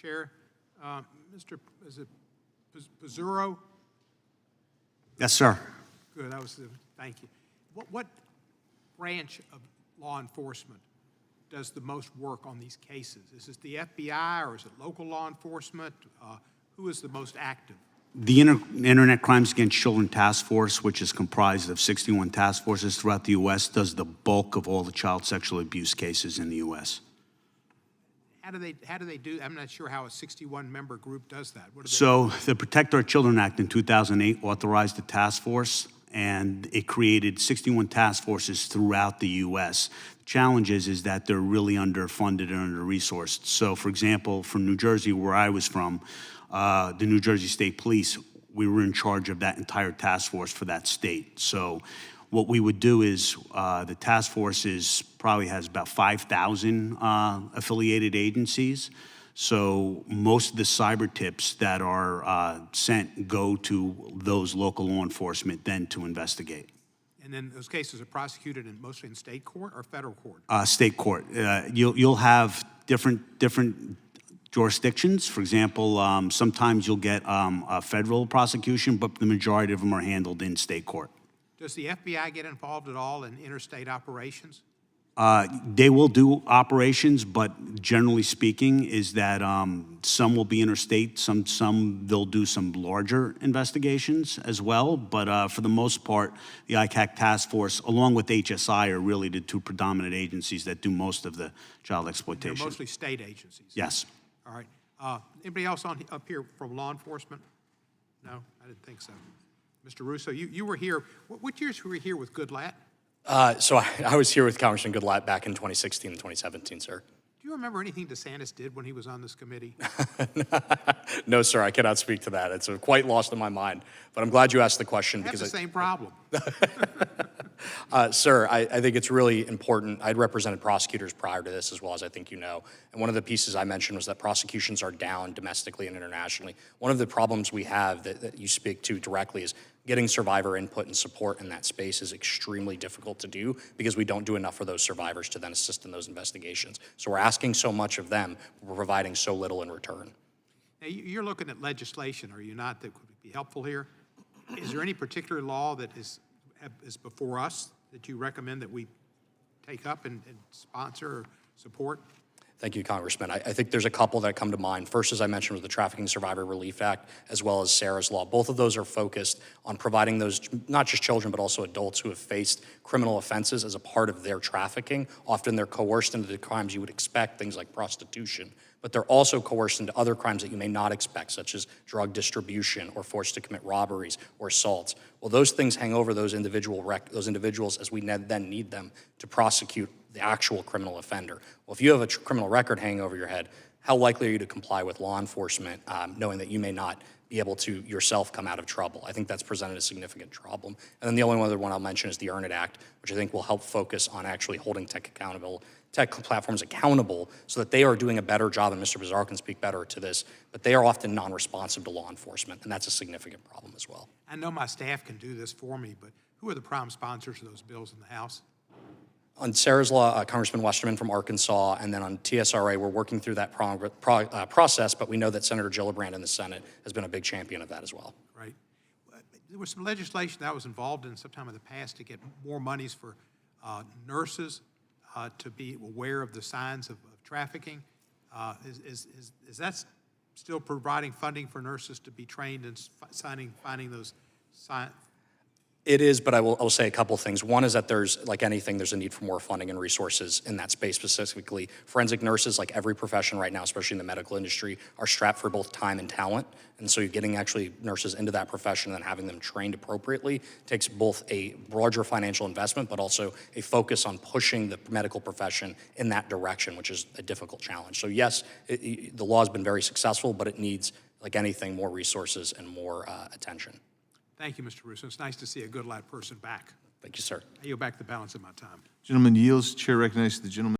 Chair, Mr. Is it Pizzurro? Yes, sir. Good. Thank you. What branch of law enforcement does the most work on these cases? Is it the FBI or is it local law enforcement? Who is the most active? The Internet Crimes Against Children Task Force, which is comprised of 61 task forces throughout the U.S., does the bulk of all the child sexual abuse cases in the U.S. How do they do? I'm not sure how a 61-member group does that. What do they So the Protect Our Children Act in 2008 authorized a task force, and it created 61 task forces throughout the U.S. The challenge is that they're really underfunded and under-resourced. So, for example, from New Jersey, where I was from, the New Jersey State Police, we were in charge of that entire task force for that state. So what we would do is the task force probably has about 5,000 affiliated agencies. So most of the cyber tips that are sent go to those local law enforcement then to investigate. And then those cases are prosecuted mostly in state court or federal court? State court. You'll have different jurisdictions. For example, sometimes you'll get a federal prosecution, but the majority of them are handled in state court. Does the FBI get involved at all in interstate operations? They will do operations, but generally speaking is that some will be interstate, some they'll do some larger investigations as well, but for the most part, the ICAC task force, along with HSI, are really the two predominant agencies that do most of the child exploitation. They're mostly state agencies? Yes. All right. Anybody else up here from law enforcement? No, I didn't think so. Mr. Russo, you were here. What years were you here with Goodlatte? So I was here with Congressman Goodlatte back in 2016 and 2017, sir. Do you remember anything DeSantis did when he was on this committee? No, sir, I cannot speak to that. It's quite lost in my mind. But I'm glad you asked the question. That's the same problem. Sir, I think it's really important. I'd represented prosecutors prior to this as well, as I think you know. And one of the pieces I mentioned was that prosecutions are down domestically and internationally. One of the problems we have that you speak to directly is getting survivor input and support in that space is extremely difficult to do because we don't do enough for those survivors to then assist in those investigations. So we're asking so much of them, but we're providing so little in return. Now, you're looking at legislation, are you not, that would be helpful here? Is there any particular law that is before us that you recommend that we take up and sponsor or support? Thank you, Congressman. I think there's a couple that come to mind. First, as I mentioned, was the Trafficking Survivor Relief Act, as well as Sarah's Law. Both of those are focused on providing those, not just children, but also adults who have faced criminal offenses as a part of their trafficking. Often they're coerced into the crimes you would expect, things like prostitution, but they're also coerced into other crimes that you may not expect, such as drug distribution or forced to commit robberies or assaults. Well, those things hang over those individuals as we then need them to prosecute the actual criminal offender. Well, if you have a criminal record hanging over your head, how likely are you to comply with law enforcement knowing that you may not be able to yourself come out of trouble? I think that's presented a significant problem. And then the only other one I'll mention is the Earn It Act, which I think will help focus on actually holding tech platforms accountable so that they are doing a better job, and Mr. Bizarro can speak better to this, but they are often non-responsive to law enforcement, and that's a significant problem as well. I know my staff can do this for me, but who are the prime sponsors of those bills in the House? On Sarah's Law, Congressman Westerman from Arkansas, and then on TSRA, we're working through that process, but we know that Senator Gillibrand in the Senate has been a big champion of that as well. Right. There was some legislation that I was involved in sometime in the past to get more monies for nurses to be aware of the signs of trafficking. Is that still providing funding for nurses to be trained in finding those signs? It is, but I will say a couple things. One is that there's, like anything, there's a need for more funding and resources in that space specifically. Forensic nurses, like every profession right now, especially in the medical industry, are strapped for both time and talent. And so you're getting actually nurses into that profession and having them trained appropriately takes both a larger financial investment, but also a focus on pushing the medical profession in that direction, which is a difficult challenge. So yes, the law has been very successful, but it needs, like anything, more resources and more attention. Thank you, Mr. Russo. It's nice to see a Goodlatte person back. Thank you, sir. I yield back the balance of my time. Gentleman yields. Chair recognizes the gentleman.